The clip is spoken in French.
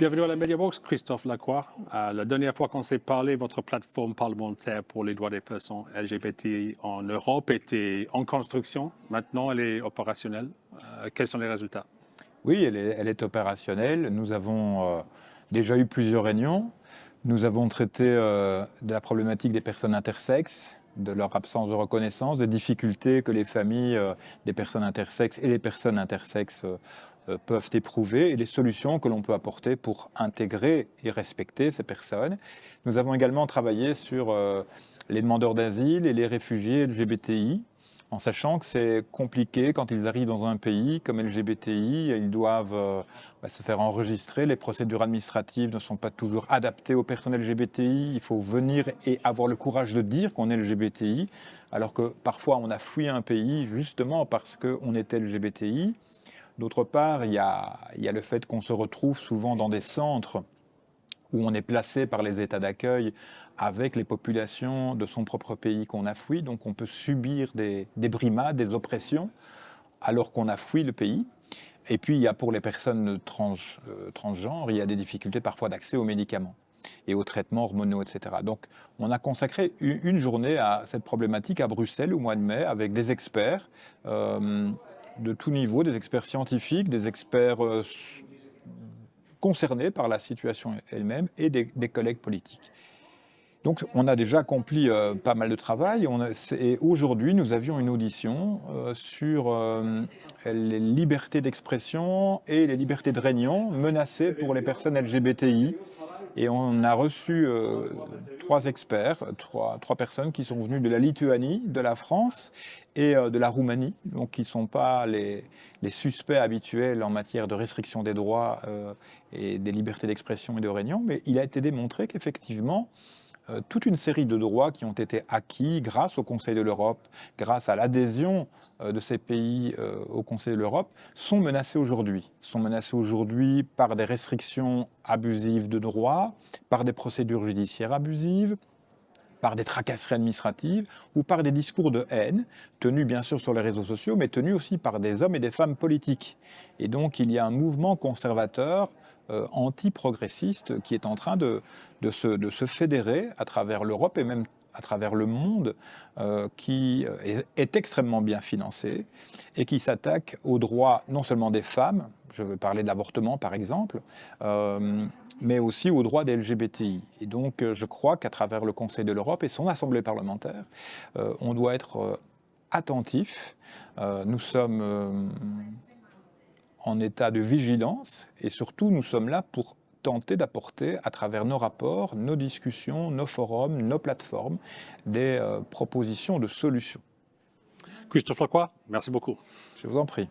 Bienvenue à la Mediabox, Christophe Lacroix. La dernière fois qu'on s'est parlé, votre plateforme parlementaire pour les droits des personnes LGBTI en Europe était en construction. Maintenant, elle est opérationnelle. Quels sont les résultats? Oui, elle est opérationnelle. Nous avons déjà eu plusieurs réunions. Nous avons traité de la problématique des personnes intersexes, de leur absence de reconnaissance, des difficultés que les familles des personnes intersexes et les personnes intersexes peuvent éprouver et les solutions que l'on peut apporter pour intégrer et respecter ces personnes. Nous avons également travaillé sur les demandeurs d'asile et les réfugiés LGBTI, en sachant que c'est compliqué quand ils arrivent dans un pays comme LGBTI, ils doivent se faire enregistrer, les procédures administratives ne sont pas toujours adaptées aux personnes LGBTI, il faut venir et avoir le courage de dire qu'on est LGBTI, alors que parfois on a fui un pays justement parce qu'on était LGBTI. D'autre part, il y a le fait qu'on se retrouve souvent dans des centres où on est placé par les États d'accueil avec les populations de son propre pays qu'on a fui. Donc on peut subir des brimades, des oppressions, alors qu'on a fui le pays. Et puis il y a pour les personnes transgenres, il y a des difficultés parfois d'accès aux médicaments et aux traitements hormonaux, etc. Donc on a consacré une journée à cette problématique à Bruxelles au mois de mai avec des experts de tout niveau, des experts scientifiques, des experts concernés par la situation elle-même et des collègues politiques. Donc on a déjà accompli pas mal de travail et aujourd'hui nous avions une audition sur les libertés d'expression et les libertés de réunion menacées pour les personnes LGBTI. Et on a reçu trois experts, trois personnes qui sont venues de la Lituanie, de la France et de la Roumanie, donc qui ne sont pas les suspects habituels en matière de restriction des droits et des libertés d'expression et de réunion, mais il a été démontré qu'effectivement, toute une série de droits qui ont été acquis grâce au Conseil de l'Europe, grâce à l'adhésion de ces pays au Conseil de l'Europe, sont menacés aujourd'hui. Sont menacés aujourd'hui par des restrictions abusives de droits, par des procédures judiciaires abusives, par des tracasseries administratives ou par des discours de haine, tenus bien sûr sur les réseaux sociaux, mais tenus aussi par des hommes et des femmes politiques. Et donc il y a un mouvement conservateur anti-progressiste qui est en train de se fédérer à travers l'Europe et même à travers le monde, qui est extrêmement bien financé et qui s'attaque aux droits non seulement des femmes, je veux parler de l'avortement par exemple, mais aussi aux droits des LGBTI. Et donc je crois qu'à travers le Conseil de l'Europe et son assemblée parlementaire, on doit être attentif. Nous sommes en état de vigilance et surtout nous sommes là pour tenter d'apporter à travers nos rapports, nos discussions, nos forums, nos plateformes, des propositions de solutions. Christophe Lacroix, merci beaucoup. Je vous en prie.